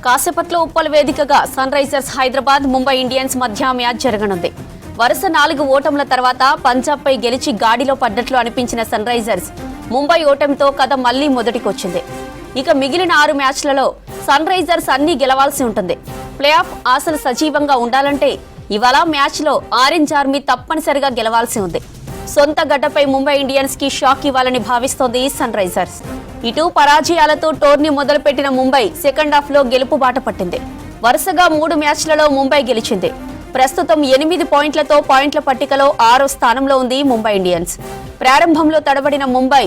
కాసేపట్లో ఉప్పల్ వేదికగా Sunrisers Hyderabad Mumbai Indians match మ్యాచ్ జరగనుంది. వరుస 4 ఓటముల తర్వాత పంజాబ్ పై గెలిచి గాడిలో పడ్డట్లు అనిపించిన సన్ రైజర్స్ ముంబై ఓటమితో కథ మళ్లీ మొదటికొచ్చింది. ఇక మిగిలిన 6 మ్యాచ్లలో సన్ రైజర్స్ అన్ని గెలవాల్సి ఉంటుంది. ప్లే ఆఫ్ ఆశలు సజీవంగా ఉండాలంటే ఇవాళ మ్యాచ్లో ఆరెంజ్ ఆర్మీ తప్పనిసరిగా గెలవాల్సి ఉంది. సొంత గడ్డపై ముంబై ఇండియన్స్ కి షాక్ ఇవ్వాలని భావిస్తోంది సన్ రైజర్స్. ఇటు పరాజయాలతో టోర్నీ మొదలుపెట్టిన ముంబై సెకండ్ హాఫ్ లో గెలుపు బాట పట్టింది. వరుసగా 3 మ్యాచ్లలో ముంబై గెలిచింది. ప్రస్తుతం 8 పాయింట్లతో పాయింట్ల పట్టికలో 6వ స్థానంలో ఉంది ముంబై ఇండియన్స్. ప్రారంభంలో తడబడిన ముంబై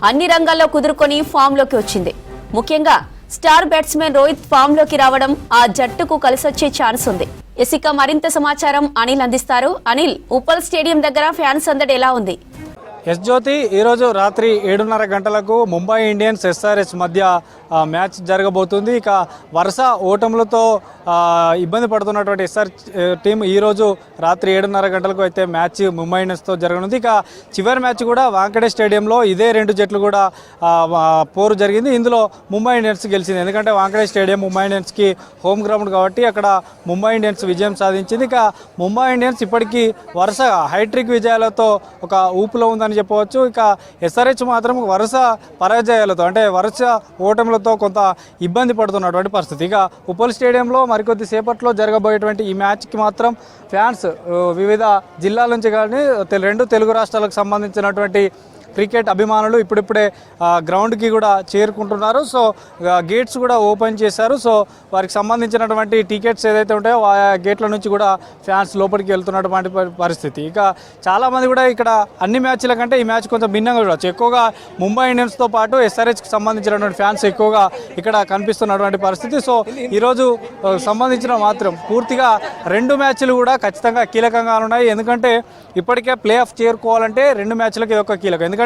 అన్ని రంగాల్లో కుదురుకొని ఫామ్ లోకి వచ్చింది. ముఖ్యంగా స్టార్ బ్యాట్స్మెన్ రోహిత్ ఫామ్ లోకి రావడం ఆ జట్టుకు కలిసొచ్చే ఛాన్స్ ఉంది. ఇక మరింత సమాచారం అనిల్ అందిస్తారు. అనిల్, ఉప్పల్ స్టేడియం దగ్గర ఫ్యాన్స్ సందడి ఎలా ఉంది? ఎస్ జ్యోతి, ఈరోజు రాత్రి 7:30 గంటలకు ముంబై ఇండియన్స్ ఎస్ఆర్హెచ్ మధ్య మ్యాచ్ జరగబోతుంది. ఇక వరుస ఓటములతో ఇబ్బంది పడుతున్నటువంటి ఎస్ఆర్హెచ్ టీం ఈరోజు రాత్రి 7:30 గంటలకు అయితే మ్యాచ్ ముంబై ఇండియన్స్తో జరగనుంది. ఇక చివరి మ్యాచ్ కూడా వాంకడే స్టేడియంలో ఇదే 2 జట్లు కూడా పోరు జరిగింది. ఇందులో ముంబై ఇండియన్స్ గెలిచింది. ఎందుకంటే వాంకడే స్టేడియం ముంబై ఇండియన్స్కి హోమ్ గ్రౌండ్ కాబట్టి అక్కడ ముంబై ఇండియన్స్ విజయం సాధించింది. ఇక ముంబై ఇండియన్స్ ఇప్పటికీ వరుస హైట్రిక్ విజయాలతో ఒక ఊపులో ఉందని చెప్పవచ్చు. ఇక ఎస్ఆర్హెచ్ మాత్రం వరుస పరాజయాలతో అంటే వరుస ఓటములతో కొంత ఇబ్బంది పడుతున్నటువంటి పరిస్థితి. ఇక ఉప్పల్ స్టేడియంలో మరికొద్ది సేపట్లో జరగబోయేటువంటి ఈ మ్యాచ్కి మాత్రం ఫ్యాన్స్ వివిధ జిల్లాల నుంచి కానీ 2 తెలుగు రాష్ట్రాలకు సంబంధించినటువంటి క్రికెట్ అభిమానులు ఇప్పుడిప్పుడే గ్రౌండ్కి కూడా చేరుకుంటున్నారు. సో గేట్స్ కూడా ఓపెన్ చేశారు. సో వారికి సంబంధించినటువంటి టికెట్స్ ఏదైతే ఉంటాయో ఆ గేట్ల నుంచి కూడా ఫ్యాన్స్ లోపలికి వెళ్తున్నటువంటి పరిస్థితి. ఇక చాలామంది కూడా ఇక్కడ అన్ని మ్యాచ్ల కంటే ఈ మ్యాచ్ కొంచెం భిన్నంగా చూడవచ్చు. ఎక్కువగా ముంబై ఇండియన్స్తో పాటు ఎస్ఆర్హెచ్కి సంబంధించినటువంటి ఫ్యాన్స్ ఎక్కువగా ఇక్కడ కనిపిస్తున్నటువంటి పరిస్థితి. సో ఈరోజు సంబంధించిన మాత్రం పూర్తిగా 2 మ్యాచ్లు కూడా ఖచ్చితంగా కీలకంగా ఉన్నాయి. ఎందుకంటే ఇప్పటికే ప్లే ఆఫ్ చేరుకోవాలంటే 2 మ్యాచ్లకి ఇది ఒక కీలకం. ఎందుకంటే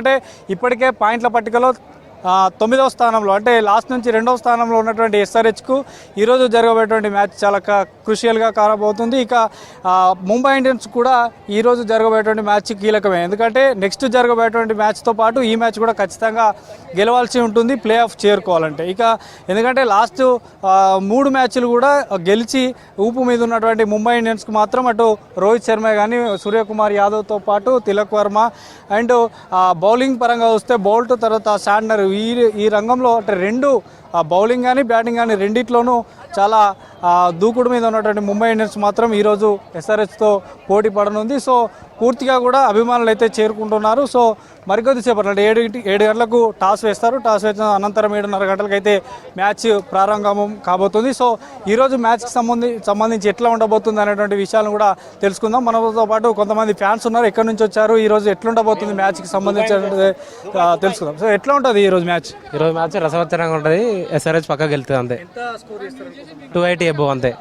ఇప్పటికే పాయింట్ల పట్టికలో 9వ స్థానంలో అంటే లాస్ట్ నుంచి 2వ స్థానంలో ఉన్నటువంటి ఎస్ఆర్హెచ్కు ఈరోజు జరగబోయేటువంటి మ్యాచ్ చాలా క్రూషియల్గా కారబోతుంది. ఇక ముంబై ఇండియన్స్ కూడా ఈరోజు జరగబోయేటువంటి మ్యాచ్ కీలకమే. ఎందుకంటే నెక్స్ట్ జరగబోయేటువంటి మ్యాచ్తో పాటు ఈ మ్యాచ్ కూడా ఖచ్చితంగా గెలవాల్సి ఉంటుంది ప్లే ఆఫ్ చేరుకోవాలంటే. ఇక ఎందుకంటే లాస్ట్ 3 మ్యాచ్లు కూడా గెలిచి ఊపు మీద ఉన్నటువంటి ముంబై ఇండియన్స్కి మాత్రం అటు రోహిత్ శర్మ కానీ సూర్యకుమార్ యాదవ్తో పాటు తిలక్ వర్మ అండ్ బౌలింగ్ పరంగా వస్తే బౌల్ట్ తర్వాత శాంట్నర్ ఈ రంగంలో అంటే 2 బౌలింగ్ కానీ బ్యాటింగ్ కానీ రెండిట్లోనూ చాలా దూకుడు మీద ఉన్నటువంటి ముంబై ఇండియన్స్ మాత్రం ఈరోజు ఎస్ఆర్హెచ్తో పోటీ పడనుంది. సో పూర్తిగా కూడా అభిమానులు అయితే చేరుకుంటున్నారు. సో మరికొద్దిసేపటి అంటే 7 గంటలకు టాస్ వేస్తారు. టాస్ వేసిన అనంతరం 7:30 గంటలకు అయితే మ్యాచ్ ప్రారంభం కాబోతుంది. సో ఈరోజు మ్యాచ్కి సంబంధించి ఎట్లా ఉండబోతుంది అనేటువంటి విషయాలను కూడా తెలుసుకుందాం. మనతో పాటు కొంతమంది ఫ్యాన్స్ ఉన్నారు. ఎక్కడి నుంచి వచ్చారు, ఈరోజు ఎట్లుండబోతుంది మ్యాచ్కి సంబంధించి తెలుసుకుందాం. సో ఎట్లా ఉంటుంది ఈరోజు మ్యాచ్? ఈరోజు మ్యాచ్ రసవత్తరంగా ఉంటుంది. ఎస్ఆర్హెచ్ పక్కకి వెళ్తుంది అంతే. 280 అబోవ్ అంతే.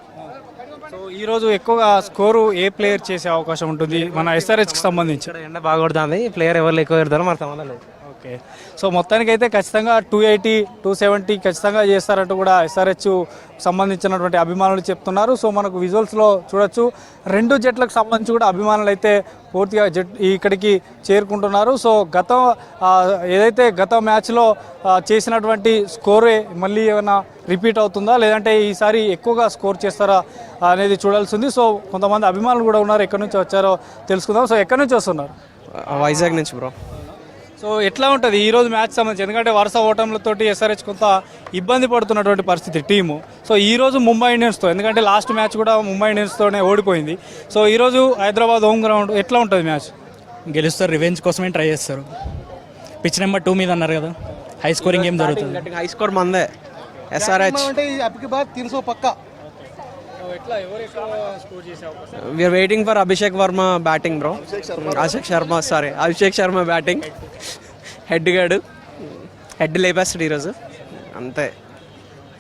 సో ఈరోజు ఎక్కువగా స్కోరు ఏ ప్లేయర్ చేసే అవకాశం ఉంటుంది మన ఎస్ఆర్హెచ్కి సంబంధించి? ఎండ బాగా కొడుతుంది. ప్లేయర్ ఎవరు ఎక్కువ పెడతారో మనకు సంబంధం లేదు. ఓకే. సో మొత్తానికి అయితే ఖచ్చితంగా 280, 270 ఖచ్చితంగా చేస్తారంటూ కూడా ఎస్ఆర్హెచ్ సంబంధించినటువంటి అభిమానులు చెప్తున్నారు. సో మనకు విజువల్స్లో చూడొచ్చు 2 జట్లకు సంబంధించి కూడా అభిమానులు అయితే పూర్తిగా ఇక్కడికి చేరుకుంటున్నారు. సో ఏదైతే గత మ్యాచ్లో చేసినటువంటి స్కోరే మళ్ళీ ఏమైనా రిపీట్ అవుతుందా లేదంటే ఈసారి ఎక్కువగా స్కోర్ చేస్తారా అనేది చూడాల్సింది. సో కొంతమంది అభిమానులు కూడా ఉన్నారు. ఎక్కడి నుంచి వచ్చారో తెలుసుకుందాం. సో ఎక్కడి నుంచి వస్తున్నారు? వైజాగ్ నుంచి బ్రో. సో ఎట్లా ఉంటుంది ఈరోజు మ్యాచ్ సంబంధించి? ఎందుకంటే వరుస ఓటములతోటి ఎస్ఆర్హెచ్ కొంత ఇబ్బంది పడుతున్నటువంటి పరిస్థితి టీము. సో ఈరోజు ముంబై ఇండియన్స్తో, ఎందుకంటే లాస్ట్ మ్యాచ్ కూడా ముంబై ఇండియన్స్తోనే ఓడిపోయింది. సో ఈరోజు హైదరాబాద్ హోమ్ గ్రౌండ్ ఎట్లా ఉంటుంది మ్యాచ్? గెలుస్తారు, రివెంజ్ కోసమే ట్రై చేస్తారు. పిచ్ నెంబర్ 2 మీద అన్నారు కదా, హై స్కోరింగ్ గేమ్ జరుగుతుంది. హై స్కోర్ మందే SRH. We're waiting for Abhishek Varma batting bro. Abhishek Sharma batting. Head లేపేస్తాడు ఈరోజు అంతే.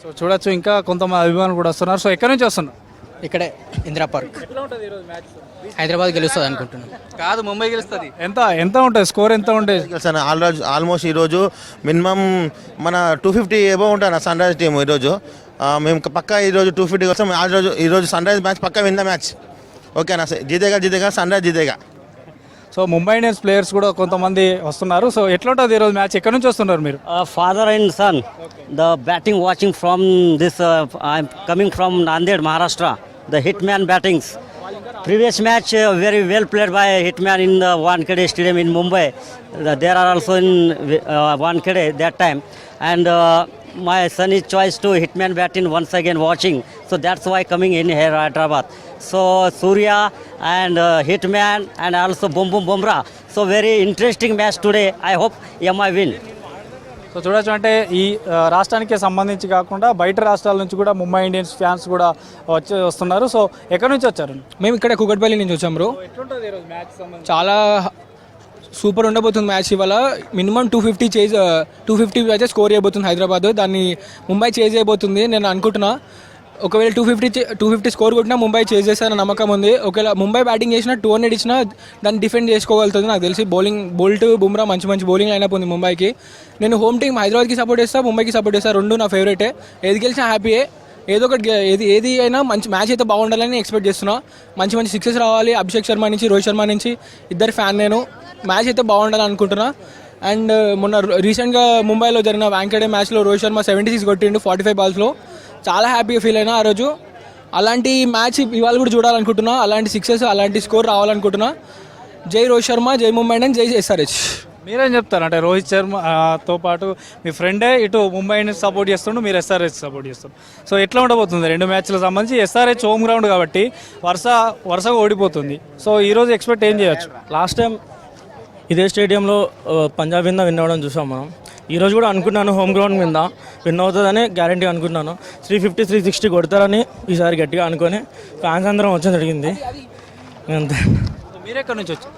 సో చూడొచ్చు ఇంకా కొంతమంది అభిమానులు కూడా వస్తున్నారు. సో ఎక్కడి నుంచి వస్తున్నారు? ఇక్కడే ఇందిరా పార్క్. హైదరాబాద్ గెలుస్తుంది అనుకుంటున్నాను. కాదు, ముంబై గెలుస్తుంది. ఎంత ఉంటుంది స్కోర్? ఎంత ఉంటుంది? ఆల్మోస్ట్ ఈరోజు మినిమం మన 250 ఎబోవ్ ఉంటుంది సన్ రైజ్ టీం. ఈరోజు మేము పక్కా ఈరోజు 250 వస్తాం. ఈరోజు సన్ రైజ్ మ్యాచ్ పక్కా విన్న మ్యాచ్. ఓకేనా? జీతేగా సన్ రైజ్ జీతేగా. సో ముంబై ఇండియన్స్ ప్లేయర్స్ కూడా కొంతమంది వస్తున్నారు. సో ఎట్లా ఉంటుంది ఈరోజు మ్యాచ్? ఎక్కడి నుంచి వస్తున్నారు మీరు? Father and son. The batting watching from this, I'm coming from Nanded, Maharashtra. The Hitman battings. Previous match very well played by Hitman in the Wankhede Stadium in Mumbai. There are also in Wankhede that time. And my son is choice to Hitman batting once again watching. So that's why coming in here Hyderabad. So Surya and Hitman and also Boom Boom Bumrah. So very interesting match today. I hope MI win. So చూడొచ్చు, అంటే ఈ రాష్ట్రానికి సంబంధించి కాకుండా బయట రాష్ట్రాల నుంచి కూడా ముంబై ఇండియన్స్ ఫ్యాన్స్ కూడా వస్తున్నారు. సో ఎక్కడి నుంచి వచ్చారు? మేము ఇక్కడ కుకట్పల్లి నుంచి వచ్చాం బ్రో. చాలా సూపర్ ఉండబోతుంది మ్యాచ్. ఇవాళ మినిమం 250 అయితే స్కోర్ చేయబోతుంది హైదరాబాద్. దాన్ని ముంబై చేజ్ చేయబోతుంది నేను అనుకుంటున్నా. ఒకవేళ 250 స్కోర్ కొట్టినా ముంబై చేజ్ చేస్తారన్న నమ్మకం ఉంది. ఒకవేళ ముంబై బ్యాటింగ్ చేసినా 200 ఇచ్చినా దాన్ని డిఫెండ్ చేసుకోగలుగుతుంది నాకు తెలిసి. బోల్ట్ బుమ్రా మంచి బౌలింగ్ లైనప్ ఉంది ముంబైకి. నేను హోమ్ టీం హైదరాబాద్కి సపోర్ట్ చేస్తా, ముంబైకి సపోర్ట్ చేస్తా. రెండు నా ఫేవరెటే. ఏది గెలిచినా హ్యాపీయే. ఏదో ఒకటి ఏది అయినా మంచి మ్యాచ్ అయితే బాగుండాలని ఎక్స్పెక్ట్ చేస్తున్నా. మంచి సిక్సెస్ రావాలి అభిషేక్ శర్మ నుంచి, రోహిత్ శర్మ నుంచి. ఇద్దరు ఫ్యాన్ నేను. మ్యాచ్ అయితే బాగుండాలని అనుకుంటున్నా. అండ్ మొన్న రీసెంట్గా ముంబైలో జరిగిన వాంఖేడే మ్యాచ్లో రోహిత్ శర్మ 76 కొట్టిండు 45 బాల్స్లో. చాలా హ్యాపీగా ఫీల్ అయినా ఆ రోజు. అలాంటి మ్యాచ్ ఇవాళ కూడా చూడాలనుకుంటున్నా. అలాంటి సిక్సెస్, అలాంటి స్కోర్ రావాలనుకుంటున్నా. జై రోహిత్ శర్మ, జై ముంబై ఇండియన్స్, జై SRH. మీరేం చెప్తారు? అంటే రోహిత్ శర్మతో పాటు మీ ఫ్రెండే ఇటు ముంబై ఇండియన్స్ సపోర్ట్ చేస్తుండు, మీరు SRH సపోర్ట్ చేస్తారు. సో ఎట్లా ఉండబోతుంది రెండు మ్యాచ్లకు సంబంధించి? SRH హోమ్ గ్రౌండ్ కాబట్టి వరుసగా ఓడిపోతుంది. సో ఈరోజు ఎక్స్పెక్ట్ ఏం చేయొచ్చు? లాస్ట్ టైం ఇదే స్టేడియంలో పంజాబ్ మీద విన్ అవ్వడం చూసాం మనం. ఈరోజు కూడా అనుకున్నాను హోమ్ గ్రౌండ్ మీద విన్ అవుతుందని గ్యారంటీ అనుకున్నాను. 350, 360 కొడతారని ఈసారి గట్టిగా అనుకొని ఫ్యాన్స్ అందరం వచ్చి జరిగింది అంతే. మీరెక్కడి నుంచి వచ్చారు?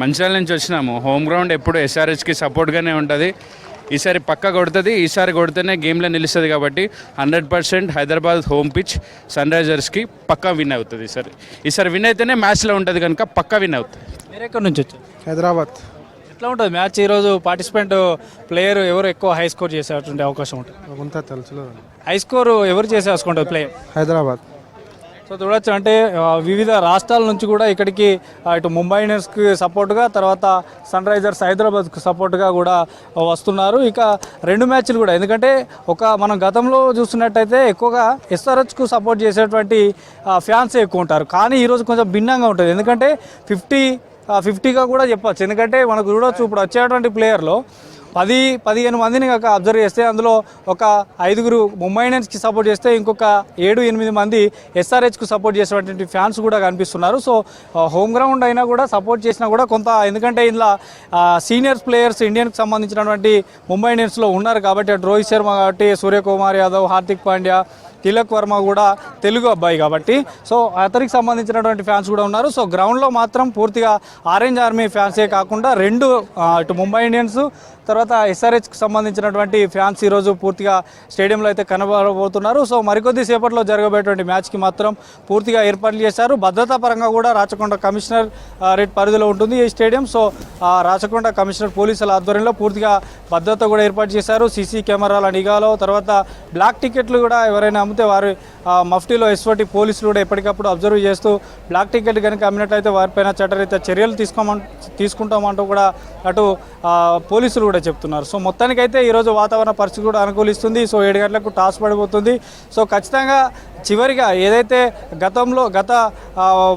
మంచిర్యాల నుంచి వచ్చినాము. హోమ్ గ్రౌండ్ ఎప్పుడు SRHకి సపోర్ట్గానే ఉంటుంది. ఈసారి పక్కా కొడుతుంది. ఈసారి కొడితేనే గేమ్లో నిలుస్తుంది కాబట్టి 100% హైదరాబాద్ హోమ్ పిచ్ సన్ రైజర్స్కి పక్కా విన్ అవుతుంది. ఈసారి విన్ అయితేనే మ్యాచ్లో ఉంటుంది కనుక పక్కా విన్ అవుతుంది. మీరెక్కడి నుంచి వచ్చారు? హైదరాబాద్. ఎట్లా ఉంటుంది మ్యాచ్ ఈరోజు? పార్టిసిపెంట్ ప్లేయర్ ఎవరు ఎక్కువ హై స్కోర్ చేసేటువంటి అవకాశం ఉంటుంది? కొంత తెలుసు. హై స్కోర్ ఎవరు చేసేసుకుంటారు ప్లేయర్? హైదరాబాద్. సో చూడొచ్చు, అంటే వివిధ రాష్ట్రాల నుంచి కూడా ఇక్కడికి ఇటు ముంబై ఇండియన్స్కి సపోర్ట్గా, తర్వాత సన్ రైజర్స్ హైదరాబాద్కు సపోర్ట్గా కూడా వస్తున్నారు. ఇక రెండు మ్యాచ్లు కూడా, ఎందుకంటే మనం గతంలో చూస్తున్నట్టయితే ఎక్కువగా SRHకు సపోర్ట్ చేసేటువంటి ఫ్యాన్స్ ఎక్కువ ఉంటారు. కానీ ఈరోజు కొంచెం భిన్నంగా ఉంటుంది. ఎందుకంటే 50-50గా కూడా చెప్పచ్చు. ఎందుకంటే మనకు చూడవచ్చు, ఇప్పుడు వచ్చేటువంటి ప్లేయర్లో 10-15 మందిని కాక అబ్జర్వ్ చేస్తే అందులో ఒక 5 ముంబై ఇండియన్స్కి సపోర్ట్ చేస్తే ఇంకొక 7-8 మంది SRHకు సపోర్ట్ చేసేటువంటి ఫ్యాన్స్ కూడా కనిపిస్తున్నారు. సో హోమ్ గ్రౌండ్ అయినా కూడా సపోర్ట్ చేసినా కూడా కొంత, ఎందుకంటే ఇందులో సీనియర్స్ ప్లేయర్స్ ఇండియన్కి సంబంధించినటువంటి ముంబై ఇండియన్స్లో ఉన్నారు కాబట్టి, అటు రోహిత్ శర్మ కాబట్టి, సూర్యకుమార్ యాదవ్, హార్దిక్ పాండ్యా, తిలక్ వర్మ కూడా తెలుగు అబ్బాయి కాబట్టి, సో అతనికి సంబంధించినటువంటి ఫ్యాన్స్ కూడా ఉన్నారు. సో గ్రౌండ్లో మాత్రం పూర్తిగా ఆరెంజ్ ఆర్మీ ఫ్యాన్సే కాకుండా ఇటు ముంబై ఇండియన్స్ తర్వాత SRHకి సంబంధించినటువంటి ఫ్యాన్స్ ఈరోజు పూర్తిగా స్టేడియంలో అయితే కనబడబోతున్నారు. సో మరికొద్ది సేపట్లో జరగబోయేటువంటి మ్యాచ్కి మాత్రం పూర్తిగా ఏర్పాట్లు చేశారు. భద్రతా పరంగా కూడా రాచకొండ కమిషనర్ రేట్ పరిధిలో ఉంటుంది ఈ స్టేడియం. సో రాచకొండ కమిషనర్ పోలీసుల ఆధ్వర్యంలో పూర్తిగా భద్రత కూడా ఏర్పాటు చేశారు. సీసీ కెమెరాల నిఘాలో, తర్వాత బ్లాక్ టికెట్లు కూడా ఎవరైనా అమ్మితే వారి మఫ్టీలో SOT పోలీసులు కూడా ఎప్పటికప్పుడు అబ్జర్వ్ చేస్తూ బ్లాక్ టికెట్ కనుక అమ్మినట్లయితే వారిపైన చట్టరీత్యా చర్యలు తీసుకుంటామంటూ కూడా అటు పోలీసులు కూడా చెప్తున్నారు. సో మొత్తానికైతే ఈరోజు వాతావరణ పరిస్థితి కూడా అనుకూలిస్తుంది. సో 7 గంటలకు టాస్ పడిపోతుంది. సో ఖచ్చితంగా చివరిగా ఏదైతే గత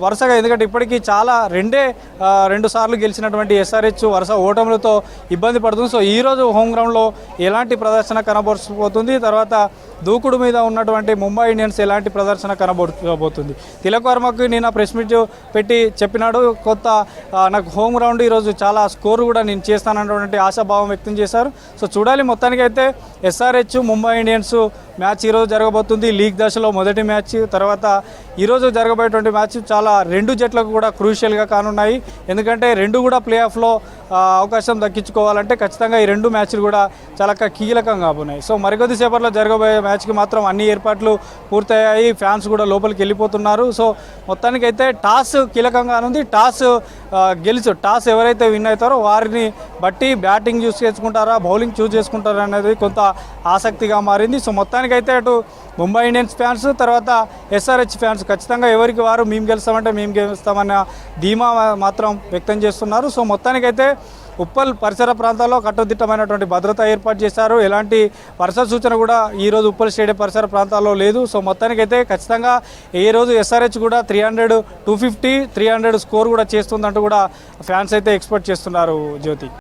వరుసగా, ఎందుకంటే ఇప్పటికీ చాలా 2 సార్లు గెలిచినటువంటి SRH వరుస ఓటములతో ఇబ్బంది పడుతుంది. సో ఈరోజు హోమ్ గ్రౌండ్లో ఎలాంటి ప్రదర్శన కనబరచబోతుంది, తర్వాత దూకుడు మీద ఉన్నటువంటి ముంబై ఇండియన్స్ ఎలాంటి ప్రదర్శన కనబోతుంది? తిలక్ వర్మకు నిన్న ప్రెస్ మీట్ పెట్టి చెప్పినాడు, నాకు హోమ్ గ్రౌండ్ ఈరోజు చాలా స్కోర్ కూడా నేను చేస్తానన్నటువంటి ఆశాభావం వ్యక్తం చేశారు. సో చూడాలి. మొత్తానికైతే SRH ముంబై ఇండియన్స్ మ్యాచ్ ఈరోజు జరగబోతుంది. లీగ్ దశలో మొదటి మ్యాచ్. తర్వాత ఈరోజు జరగబోయేటువంటి మ్యాచ్ చాలా 2 జట్లకు కూడా క్రూషియల్గా కానున్నాయి. ఎందుకంటే 2 కూడా ప్లే ఆఫ్లో అవకాశం దక్కించుకోవాలంటే ఖచ్చితంగా ఈ 2 మ్యాచ్లు కూడా చాలా కీలకంగా ఉన్నాయి. సో మరికొద్ది సేపట్లో జరగబోయే మ్యాచ్కి మాత్రం అన్ని ఏర్పాట్లు పూర్తయ్యాయి. ఫ్యాన్స్ కూడా లోపలికి వెళ్ళిపోతున్నారు. సో మొత్తానికైతే టాస్ కీలకంగా ఉంది. టాస్ ఎవరైతే విన్ అవుతారో వారిని బట్టి బ్యాటింగ్ చూస్ చేసుకుంటారా, బౌలింగ్ చూస్ చేసుకుంటారా అనేది కొంత ఆసక్తిగా మారింది. సో మొత్తానికైతే అటు ముంబై ఇండియన్స్ ఫ్యాన్స్, తర్వాత SRH ఫ్యాన్స్ ఫ్యాన్స్ ఖచ్చితంగా ఎవరికి వారు మేము గెలుస్తామంటే మేము గెలుస్తామన్న ధీమా మాత్రం వ్యక్తం చేస్తున్నారు. సో మొత్తానికైతే ఉప్పల్ పరిసర ప్రాంతాల్లో కట్టుదిట్టమైనటువంటి భద్రత ఏర్పాటు చేశారు. ఎలాంటి వర్ష సూచన కూడా ఈరోజు ఉప్పల్ స్టేడియం పరిసర ప్రాంతాల్లో లేదు. సో మొత్తానికైతే ఖచ్చితంగా ఈ రోజు ఎస్ఆర్హెచ్ కూడా 300, 250, 300 స్కోర్ కూడా చేస్తుందంటూ కూడా ఫ్యాన్స్ అయితే ఎక్స్పెక్ట్ చేస్తున్నారు జ్యోతి.